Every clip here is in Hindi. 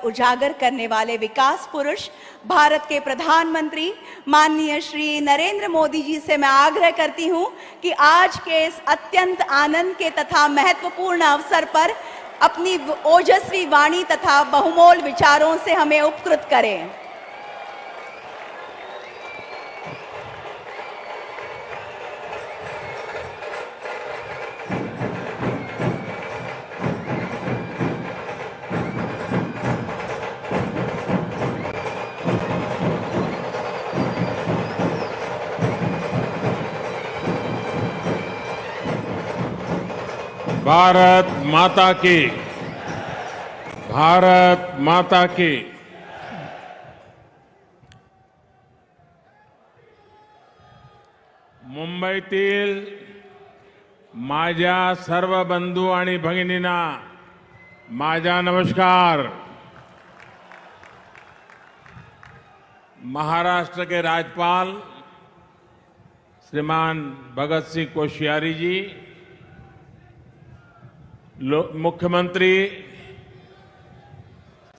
उजागर करने वाले विकास पुरुष भारत के प्रधानमंत्री माननीय श्री नरेंद्र मोदी जी से मैं आग्रह करती हूं कि आज के इस अत्यंत आनंद के तथा महत्वपूर्ण अवसर पर अपनी ओजस्वी वाणी तथा बहुमोल विचारों से हमें उपकृत करें। भारत माता की, भारत माता की। मुंबईतील माझ्या सर्व बंधू आणि भगिनींना माझा नमस्कार। महाराष्ट्र के राज्यपाल श्रीमान भगत सिंह कोश्यारी जी, मुख्यमंत्री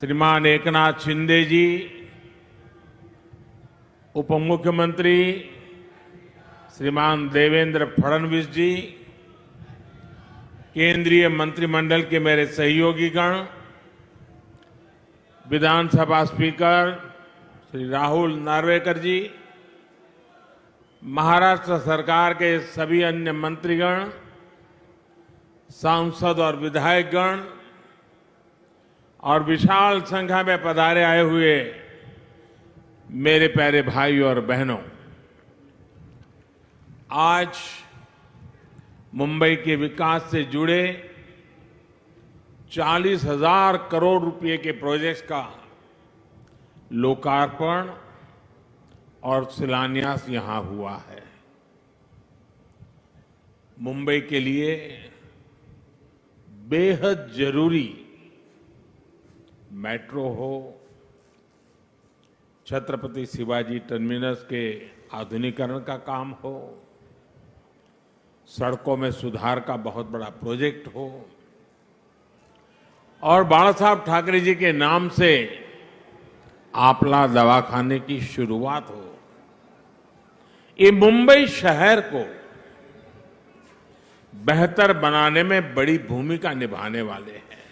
श्रीमान एकनाथ शिंदे जी, उप मुख्यमंत्री श्रीमान देवेंद्र फडणवीस जी, केंद्रीय मंत्रिमंडल के मेरे सहयोगीगण, विधानसभा स्पीकर श्री राहुल नार्वेकर जी, महाराष्ट्र सरकार के सभी अन्य मंत्रीगण, सांसद और विधायकगण और विशाल संख्या में पधारे आए हुए मेरे प्यारे भाई और बहनों, आज मुंबई के विकास से जुड़े 40,000 करोड़ रुपए के प्रोजेक्ट्स का लोकार्पण और शिलान्यास यहां हुआ है। मुंबई के लिए बेहद जरूरी मेट्रो हो, छत्रपति शिवाजी टर्मिनस के आधुनिकीकरण का काम हो, सड़कों में सुधार का बहुत बड़ा प्रोजेक्ट हो और बाला साहब ठाकरे जी के नाम से आपला दवाखाने की शुरुआत हो, ये मुंबई शहर को बेहतर बनाने में बड़ी भूमिका निभाने वाले हैं।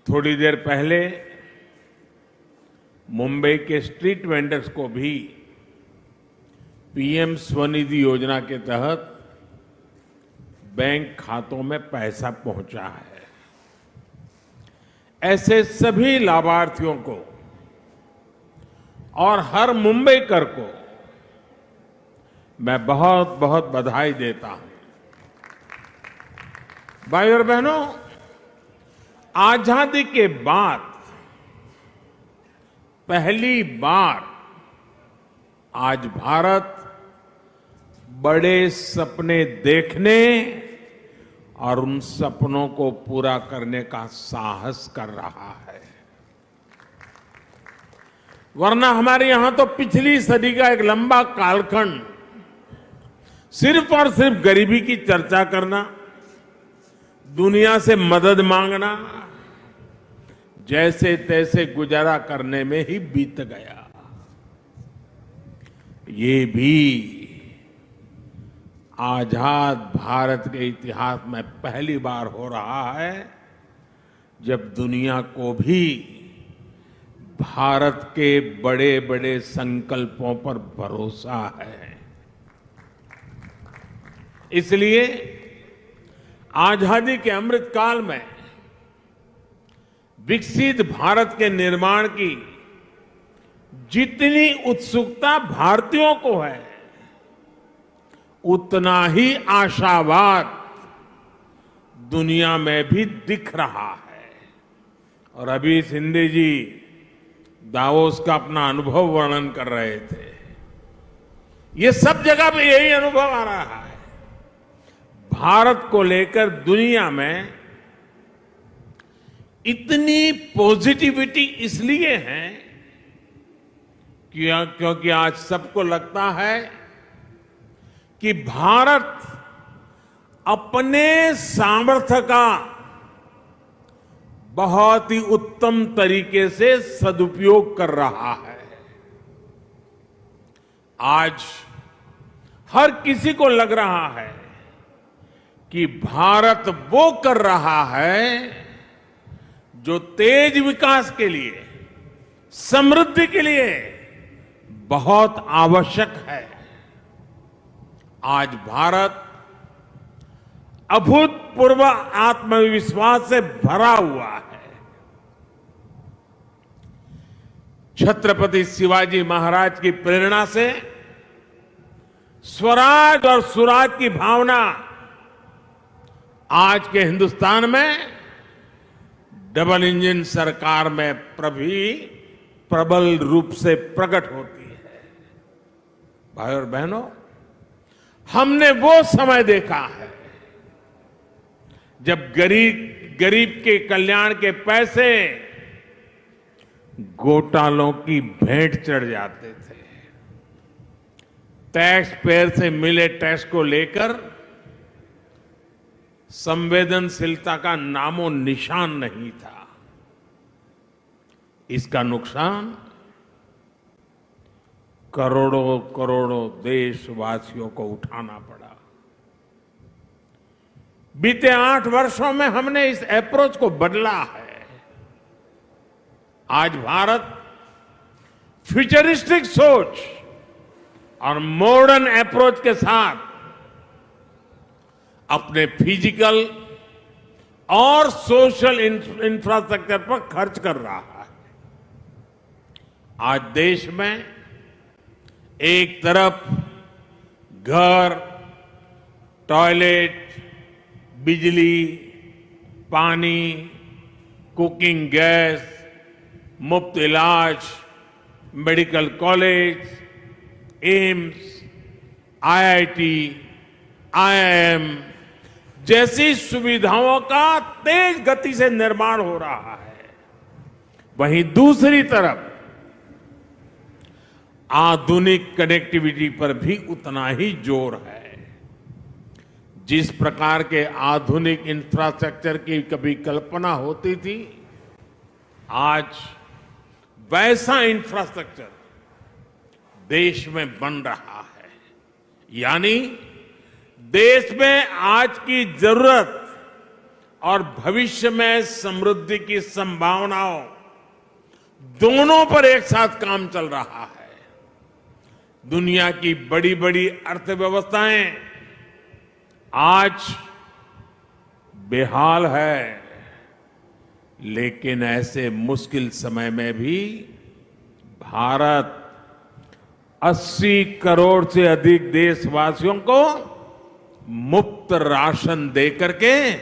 थोड़ी देर पहले मुंबई के स्ट्रीट वेंडर्स को भी पीएम स्वनिधि योजना के तहत बैंक खातों में पैसा पहुंचा है। ऐसे सभी लाभार्थियों को और हर मुंबईकर को मैं बहुत बहुत बधाई देता हूं। भाई और बहनों, आजादी के बाद पहली बार आज भारत बड़े सपने देखने और उन सपनों को पूरा करने का साहस कर रहा है। वरना हमारे यहां तो पिछली सदी का एक लंबा कालखंड सिर्फ और सिर्फ गरीबी की चर्चा करना, दुनिया से मदद मांगना, जैसे तैसे गुजारा करने में ही बीत गया। ये भी आजाद भारत के इतिहास में पहली बार हो रहा है जब दुनिया को भी भारत के बड़े बड़े संकल्पों पर भरोसा है। इसलिए आजादी के अमृत काल में विकसित भारत के निर्माण की जितनी उत्सुकता भारतीयों को है, उतना ही आशावाद दुनिया में भी दिख रहा है। और अभी शिंदे जी दावोस का अपना अनुभव वर्णन कर रहे थे। ये सब जगह पे यही अनुभव आ रहा है। भारत को लेकर दुनिया में इतनी पॉजिटिविटी इसलिए है क्योंकि आज सबको लगता है कि भारत अपने सामर्थ्य का बहुत ही उत्तम तरीके से सदुपयोग कर रहा है। आज हर किसी को लग रहा है कि भारत वो कर रहा है जो तेज विकास के लिए, समृद्धि के लिए बहुत आवश्यक है। आज भारत अभूतपूर्व आत्मविश्वास से भरा हुआ है। छत्रपति शिवाजी महाराज की प्रेरणा से स्वराज और सुराज की भावना आज के हिंदुस्तान में डबल इंजन सरकार में प्रबल रूप से प्रकट होती है। भाई और बहनों, हमने वो समय देखा है जब गरीब के कल्याण के पैसे घोटालों की भेंट चढ़ जाते थे। टैक्स पेयर से मिले टैक्स को लेकर संवेदनशीलता का नामो निशान नहीं था। इसका नुकसान करोड़ों करोड़ों देशवासियों को उठाना पड़ा। बीते 8 वर्षों में हमने इस अप्रोच को बदला है। आज भारत फ्यूचरिस्टिक सोच और मॉडर्न अप्रोच के साथ अपने फिजिकल और सोशल इंफ्रास्ट्रक्चर पर खर्च कर रहा है। आज देश में एक तरफ घर, टॉयलेट, बिजली, पानी, कुकिंग गैस, मुफ्त इलाज, medical college, AIIMS, IIT, IIM जैसी सुविधाओं का तेज गति से निर्माण हो रहा है। वहीं दूसरी तरफ आधुनिक कनेक्टिविटी पर भी उतना ही जोर है। जिस प्रकार के आधुनिक इंफ्रास्ट्रक्चर की कभी कल्पना होती थी, आज वैसा इंफ्रास्ट्रक्चर देश में बन रहा है। यानी देश में आज की जरूरत और भविष्य में समृद्धि की संभावनाओं दोनों पर एक साथ काम चल रहा है। दुनिया की बड़ी बड़ी अर्थव्यवस्थाएं आज बेहाल है, लेकिन ऐसे मुश्किल समय में भी भारत 80 करोड़ से अधिक देशवासियों को मुफ्त राशन देकर के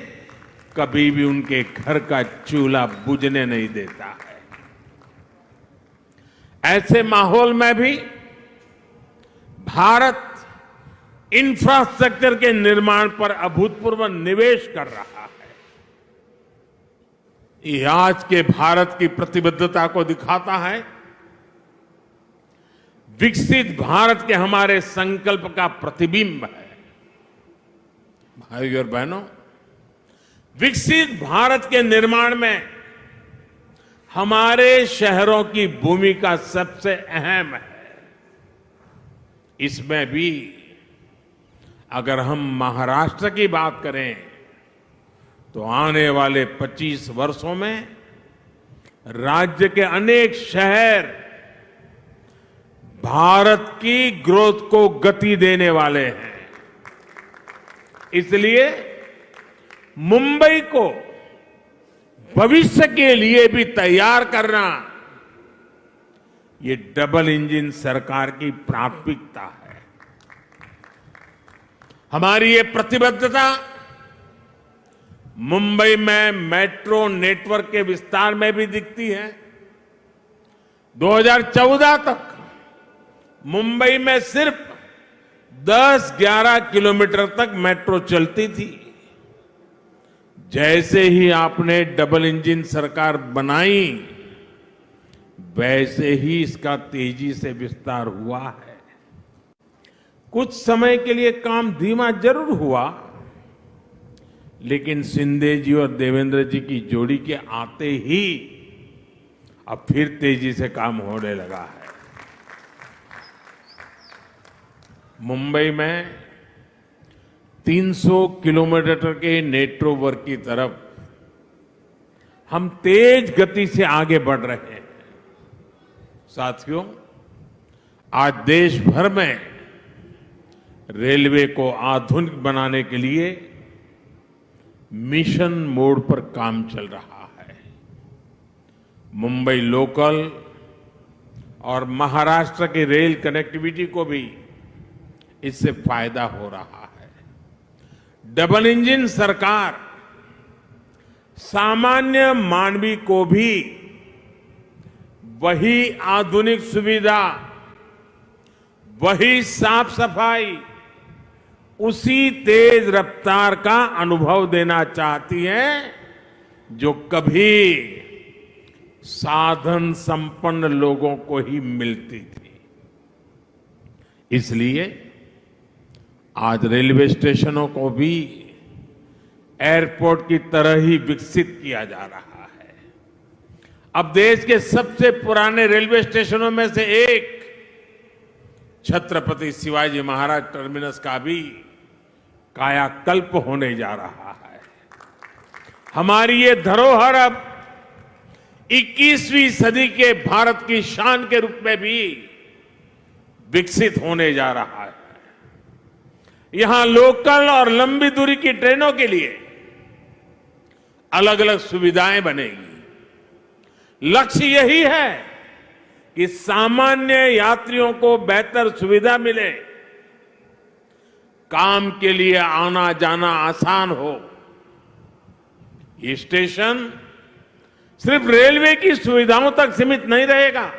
कभी भी उनके घर का चूल्हा बुझने नहीं देता है। ऐसे माहौल में भी भारत इंफ्रास्ट्रक्चर के निर्माण पर अभूतपूर्व निवेश कर रहा है। ये आज के भारत की प्रतिबद्धता को दिखाता है। विकसित भारत के हमारे संकल्प का प्रतिबिंब है। भाइयों और बहनों, विकसित भारत के निर्माण में हमारे शहरों की भूमिका सबसे अहम है। इसमें भी अगर हम महाराष्ट्र की बात करें तो आने वाले 25 वर्षों में राज्य के अनेक शहर भारत की ग्रोथ को गति देने वाले हैं। इसलिए मुंबई को भविष्य के लिए भी तैयार करना ये डबल इंजन सरकार की प्राथमिकता है। हमारी ये प्रतिबद्धता मुंबई में मेट्रो नेटवर्क के विस्तार में भी दिखती है। 2014 तक मुंबई में सिर्फ 10-11 किलोमीटर तक मेट्रो चलती थी। जैसे ही आपने डबल इंजन सरकार बनाई, वैसे ही इसका तेजी से विस्तार हुआ है। कुछ समय के लिए काम धीमा जरूर हुआ, लेकिन शिंदे जी और देवेंद्र जी की जोड़ी के आते ही अब फिर तेजी से काम होने लगा है। मुंबई में 300 किलोमीटर के मेट्रो वर्क की तरफ हम तेज गति से आगे बढ़ रहे हैं। साथियों, आज देश भर में रेलवे को आधुनिक बनाने के लिए मिशन मोड पर काम चल रहा है। मुंबई लोकल और महाराष्ट्र की रेल कनेक्टिविटी को भी इससे फायदा हो रहा है। डबल इंजन सरकार सामान्य मानवी को भी वही आधुनिक सुविधा, वही साफ सफाई, उसी तेज रफ्तार का अनुभव देना चाहती है जो कभी साधन संपन्न लोगों को ही मिलती थी। इसलिए आज रेलवे स्टेशनों को भी एयरपोर्ट की तरह ही विकसित किया जा रहा है। अब देश के सबसे पुराने रेलवे स्टेशनों में से एक छत्रपति शिवाजी महाराज टर्मिनस का भी कायाकल्प होने जा रहा है। हमारी ये धरोहर अब 21वीं सदी के भारत की शान के रूप में भी विकसित होने जा रहा है। यहां लोकल और लंबी दूरी की ट्रेनों के लिए अलग अलग सुविधाएं बनेगी। लक्ष्य यही है कि सामान्य यात्रियों को बेहतर सुविधा मिले, काम के लिए आना जाना आसान हो। ये स्टेशन सिर्फ रेलवे की सुविधाओं तक सीमित नहीं रहेगा,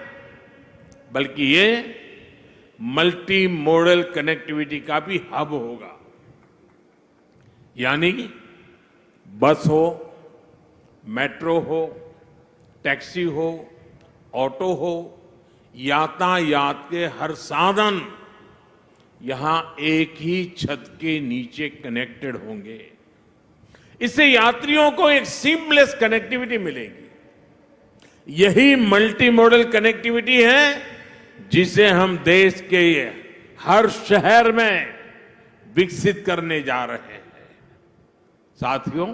बल्कि ये मल्टी मॉडल कनेक्टिविटी का भी हब होगा। यानी बस हो, मेट्रो हो, टैक्सी हो, ऑटो हो, यातायात के हर साधन यहां एक ही छत के नीचे कनेक्टेड होंगे। इससे यात्रियों को एक सीमलेस कनेक्टिविटी मिलेगी। यही मल्टी मॉडल कनेक्टिविटी है जिसे हम देश के हर शहर में विकसित करने जा रहे हैं। साथियों,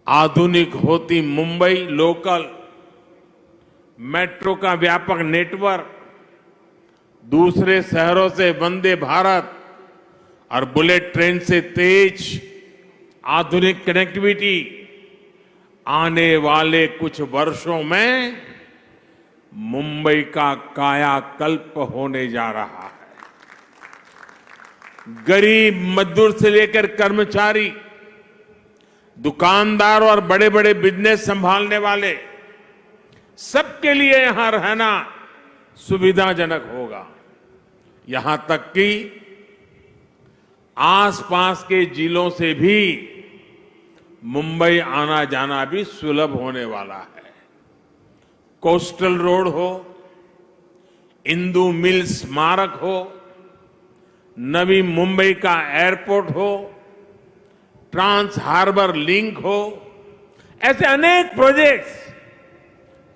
आधुनिक होती मुंबई लोकल मेट्रो का व्यापक नेटवर्क, दूसरे शहरों से वंदे भारत और बुलेट ट्रेन से तेज आधुनिक कनेक्टिविटी आने वाले कुछ वर्षों में मुंबई का कायाकल्प होने जा रहा है। गरीब मजदूर से लेकर कर्मचारी, दुकानदार और बड़े बड़े बिजनेस संभालने वाले, सबके लिए यहां रहना सुविधाजनक होगा। यहां तक कि आसपास के जिलों से भी मुंबई आना जाना भी सुलभ होने वाला है। कोस्टल रोड हो, इंदू मिल स्मारक हो, नवी मुंबई का एयरपोर्ट हो, ट्रांस हार्बर लिंक हो, ऐसे अनेक प्रोजेक्ट्स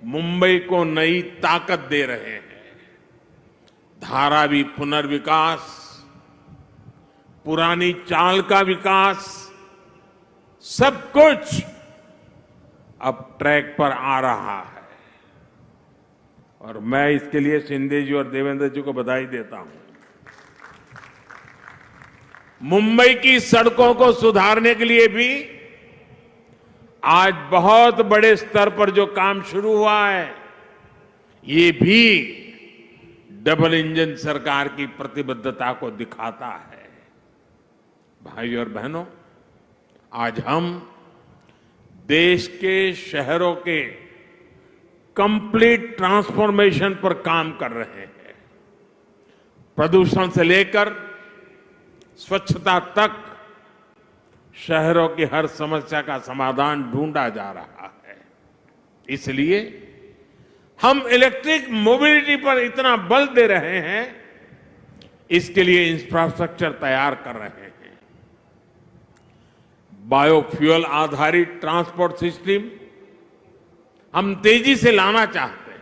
मुंबई को नई ताकत दे रहे हैं। धारावी पुनर्विकास, पुरानी चाल का विकास, सब कुछ अब ट्रैक पर आ रहा है और मैं इसके लिए शिंदे जी और देवेंद्र जी को बधाई देता हूं। मुंबई की सड़कों को सुधारने के लिए भी आज बहुत बड़े स्तर पर जो काम शुरू हुआ है, ये भी डबल इंजन सरकार की प्रतिबद्धता को दिखाता है। भाइयों और बहनों, आज हम देश के शहरों के कंप्लीट ट्रांसफॉर्मेशन पर काम कर रहे हैं। प्रदूषण से लेकर स्वच्छता तक शहरों की हर समस्या का समाधान ढूंढा जा रहा है। इसलिए हम इलेक्ट्रिक मोबिलिटी पर इतना बल दे रहे हैं, इसके लिए इंफ्रास्ट्रक्चर तैयार कर रहे हैं। बायोफ्यूल आधारित ट्रांसपोर्ट सिस्टम हम तेजी से लाना चाहते हैं।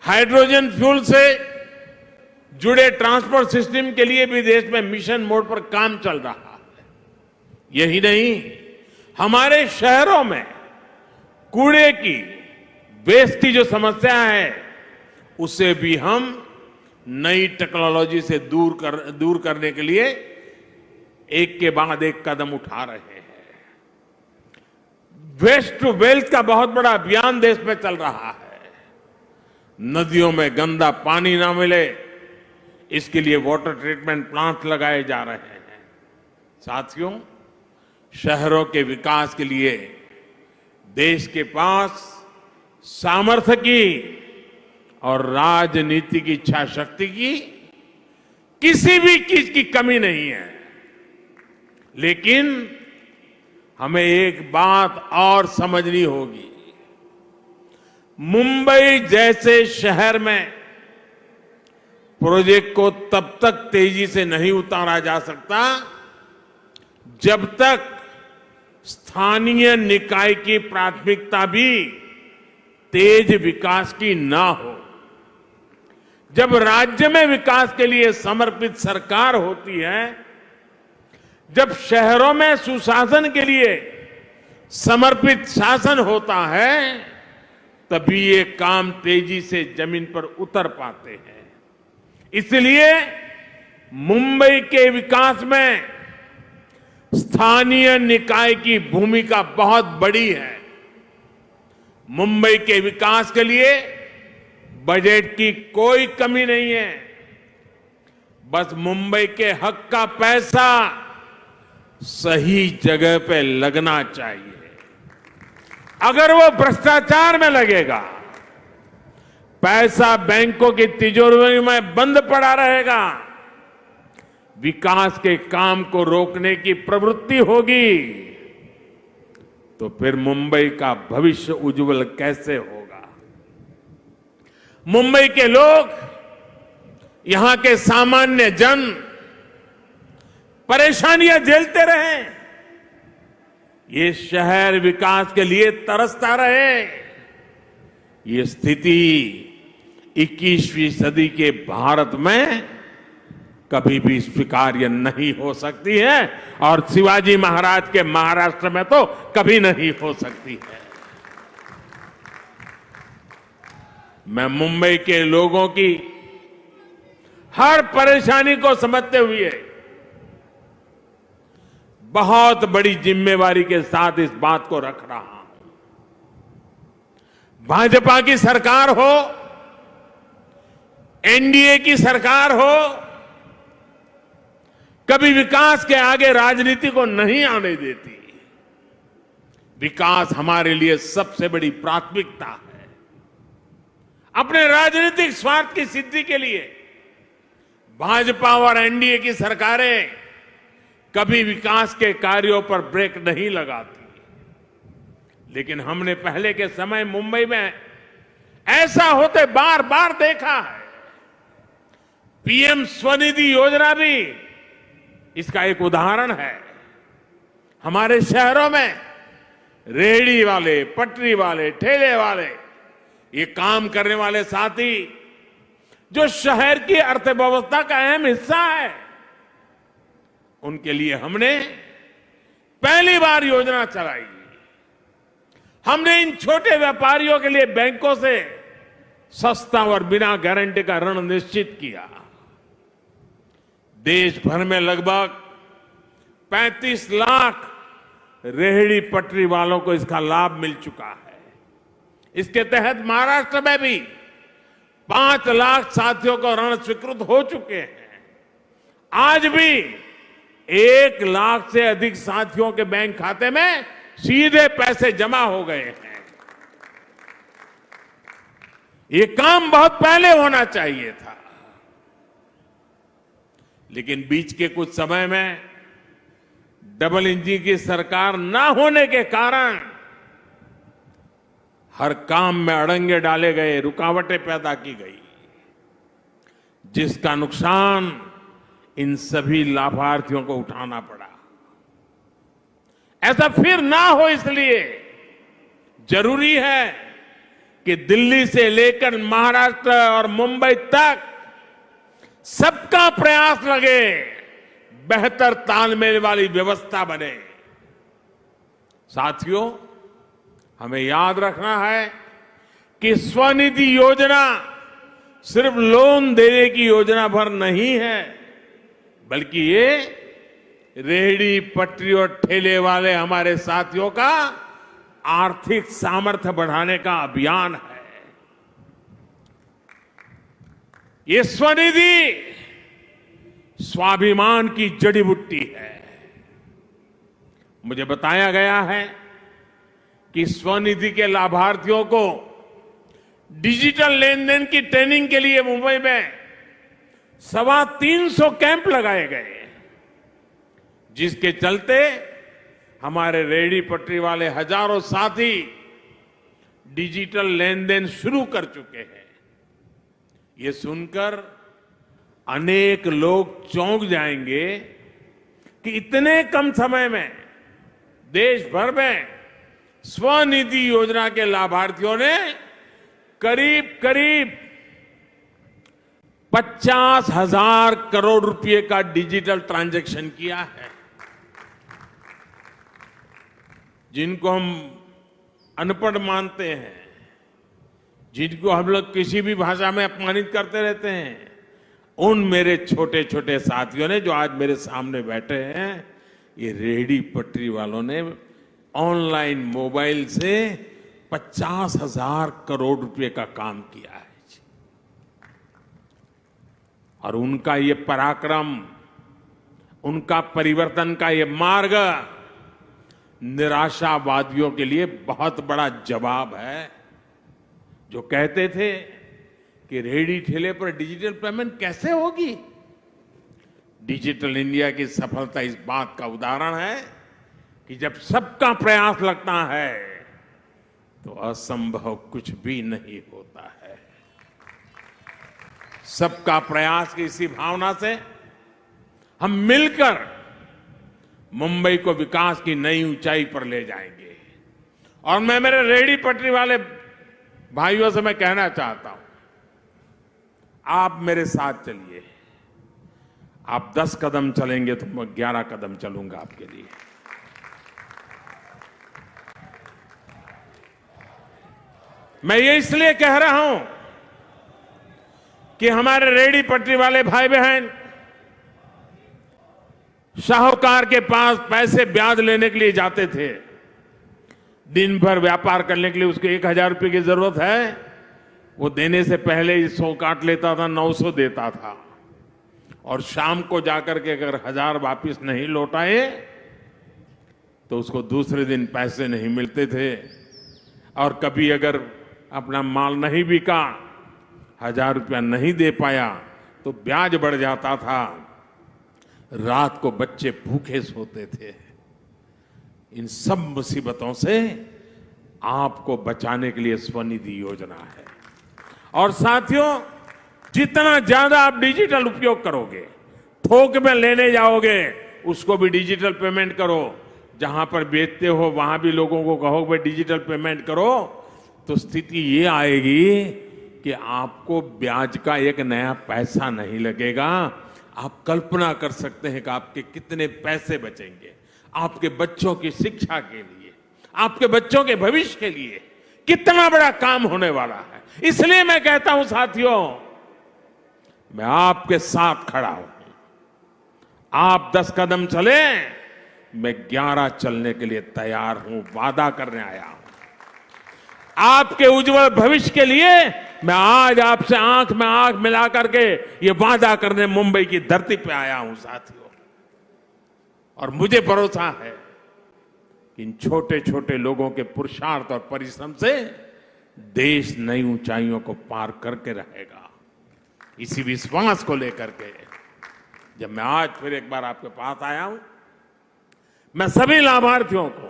हाइड्रोजन फ्यूल से जुड़े ट्रांसपोर्ट सिस्टम के लिए भी देश में मिशन मोड पर काम चल रहा है। यही नहीं, हमारे शहरों में कूड़े की, वेस्ट की जो समस्या है, उसे भी हम नई टेक्नोलॉजी से दूर करने के लिए एक के बाद एक कदम उठा रहे हैं। वेस्ट टू वेल्थ का बहुत बड़ा अभियान देश में चल रहा है। नदियों में गंदा पानी ना मिले, इसके लिए वाटर ट्रीटमेंट प्लांट लगाए जा रहे हैं। साथियों, शहरों के विकास के लिए देश के पास सामर्थ्य की और राजनीति की इच्छा शक्ति की किसी भी चीज की कमी नहीं है। लेकिन हमें एक बात और समझनी होगी। मुंबई जैसे शहर में प्रोजेक्ट को तब तक तेजी से नहीं उतारा जा सकता जब तक स्थानीय निकाय की प्राथमिकता भी तेज विकास की ना हो। जब राज्य में विकास के लिए समर्पित सरकार होती है, जब शहरों में सुशासन के लिए समर्पित शासन होता है, तभी ये काम तेजी से जमीन पर उतर पाते हैं। इसलिए मुंबई के विकास में स्थानीय निकाय की भूमिका बहुत बड़ी है। मुंबई के विकास के लिए बजट की कोई कमी नहीं है। बस मुंबई के हक का पैसा सही जगह पे लगना चाहिए। अगर वो भ्रष्टाचार में लगेगा, पैसा बैंकों की तिजोरी में बंद पड़ा रहेगा, विकास के काम को रोकने की प्रवृत्ति होगी, तो फिर मुंबई का भविष्य उज्जवल कैसे होगा? मुंबई के लोग, यहां के सामान्य जन परेशानियां झेलते रहे, ये शहर विकास के लिए तरसता रहे। ये स्थिति 21वीं सदी के भारत में कभी भी स्वीकार्य नहीं हो सकती है और शिवाजी महाराज के महाराष्ट्र में तो कभी नहीं हो सकती है। मैं मुंबई के लोगों की हर परेशानी को समझते हुए बहुत बड़ी जिम्मेवारी के साथ इस बात को रख रहा हूं। भाजपा की सरकार हो, एनडीए की सरकार हो, कभी विकास के आगे राजनीति को नहीं आने देती। विकास हमारे लिए सबसे बड़ी प्राथमिकता है। अपने राजनीतिक स्वार्थ की सिद्धि के लिए भाजपा और एनडीए की सरकारें कभी विकास के कार्यों पर ब्रेक नहीं लगाती। लेकिन हमने पहले के समय मुंबई में ऐसा होते बार बार देखा है। पीएम स्वनिधि योजना भी इसका एक उदाहरण है। हमारे शहरों में रेहड़ी वाले, पटरी वाले, ठेले वाले, ये काम करने वाले साथी जो शहर की अर्थव्यवस्था का अहम हिस्सा है, उनके लिए हमने पहली बार योजना चलाई। हमने इन छोटे व्यापारियों के लिए बैंकों से सस्ता और बिना गारंटी का ऋण निश्चित किया। देश भर में लगभग 35 लाख रेहड़ी पटरी वालों को इसका लाभ मिल चुका है। इसके तहत महाराष्ट्र में भी 5 लाख साथियों को ऋण स्वीकृत हो चुके हैं। आज भी 1 लाख से अधिक साथियों के बैंक खाते में सीधे पैसे जमा हो गए हैं। ये काम बहुत पहले होना चाहिए था, लेकिन बीच के कुछ समय में डबल इंजन की सरकार ना होने के कारण हर काम में अड़ंगे डाले गए, रुकावटें पैदा की गई, जिसका नुकसान इन सभी लाभार्थियों को उठाना पड़ा। ऐसा फिर ना हो, इसलिए जरूरी है कि दिल्ली से लेकर महाराष्ट्र और मुंबई तक सबका प्रयास लगे, बेहतर तालमेल वाली व्यवस्था बने। साथियों, हमें याद रखना है कि स्वनिधि योजना सिर्फ लोन देने की योजना भर नहीं है, बल्कि ये रेहड़ी पटरी और ठेले वाले हमारे साथियों का आर्थिक सामर्थ्य बढ़ाने का अभियान है। ये स्वनिधि स्वाभिमान की जड़ी बूटी है। मुझे बताया गया है कि स्वनिधि के लाभार्थियों को डिजिटल लेन देन की ट्रेनिंग के लिए मुंबई में 325 कैंप लगाए गए, जिसके चलते हमारे रेहड़ी पटरी वाले हजारों साथी डिजिटल लेन देन शुरू कर चुके हैं। ये सुनकर अनेक लोग चौंक जाएंगे कि इतने कम समय में देश भर में स्वनिधि योजना के लाभार्थियों ने करीब 50,000 करोड़ रुपए का डिजिटल ट्रांजैक्शन किया है। जिनको हम अनपढ़ मानते हैं, जिनको हम लोग किसी भी भाषा में अपमानित करते रहते हैं, उन मेरे छोटे छोटे साथियों ने जो आज मेरे सामने बैठे हैं, ये रेहड़ी पटरी वालों ने ऑनलाइन मोबाइल से 50,000 करोड़ रुपए का काम किया है। और उनका ये पराक्रम, उनका परिवर्तन का ये मार्ग निराशावादियों के लिए बहुत बड़ा जवाब है, जो कहते थे कि रेहड़ी ठेले पर डिजिटल पेमेंट कैसे होगी। डिजिटल इंडिया की सफलता इस बात का उदाहरण है कि जब सबका प्रयास लगता है तो असंभव कुछ भी नहीं होता है। सबका प्रयास की इसी भावना से हम मिलकर मुंबई को विकास की नई ऊंचाई पर ले जाएंगे। और मैं मेरे रेहड़ी पटरी वाले भाइयों से मैं कहना चाहता हूं, आप मेरे साथ चलिए। आप 10 कदम चलेंगे तो मैं 11 कदम चलूंगा आपके लिए। मैं ये इसलिए कह रहा हूं कि हमारे रेहड़ी पटरी वाले भाई बहन साहूकार के पास पैसे ब्याज लेने के लिए जाते थे। दिन भर व्यापार करने के लिए उसको 1,000 रुपए की जरूरत है, वो देने से पहले 100 काट लेता था, 900 देता था। और शाम को जाकर के अगर 1,000 वापिस नहीं लौटाए तो उसको दूसरे दिन पैसे नहीं मिलते थे। और कभी अगर अपना माल नहीं बिका, 1,000 रुपया नहीं दे पाया, तो ब्याज बढ़ जाता था। रात को बच्चे भूखे सोते थे। इन सब मुसीबतों से आपको बचाने के लिए स्वनिधि योजना है। और साथियों, जितना ज्यादा आप डिजिटल उपयोग करोगे, थोक में लेने जाओगे, उसको भी डिजिटल पेमेंट करो। जहां पर बेचते हो वहां भी लोगों को कहो भाई डिजिटल पेमेंट करो, तो स्थिति ये आएगी कि आपको ब्याज का एक नया पैसा नहीं लगेगा। आप कल्पना कर सकते हैं कि आपके कितने पैसे बचेंगे। आपके बच्चों की शिक्षा के लिए, आपके बच्चों के भविष्य के लिए कितना बड़ा काम होने वाला है। इसलिए मैं कहता हूं साथियों, मैं आपके साथ खड़ा हूं। आप 10 कदम चले, मैं 11 चलने के लिए तैयार हूं, वादा करने आया हूं। आपके उज्जवल भविष्य के लिए मैं आज आपसे आंख में आंख मिला करके ये वादा करने मुंबई की धरती पे आया हूं साथियों। और मुझे भरोसा है कि इन छोटे छोटे लोगों के पुरुषार्थ और परिश्रम से देश नई ऊंचाइयों को पार करके रहेगा। इसी विश्वास को लेकर के जब मैं आज फिर एक बार आपके पास आया हूं, मैं सभी लाभार्थियों को,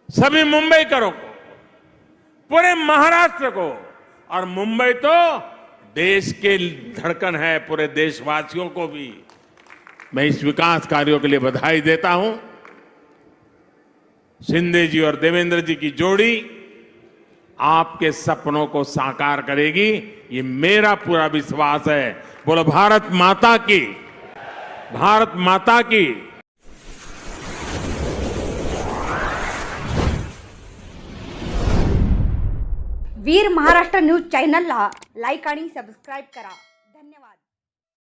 सभी मुंबईकरों को, पूरे महाराष्ट्र को, और मुंबई तो देश के धड़कन है, पूरे देशवासियों को भी मैं इस विकास कार्यों के लिए बधाई देता हूं। शिंदे जी और देवेंद्र जी की जोड़ी आपके सपनों को साकार करेगी, ये मेरा पूरा विश्वास है। बोलो भारत माता की, भारत माता की। वीर महाराष्ट्र न्यूज चॅनलला लाईक आणि सबस्क्राईब करा।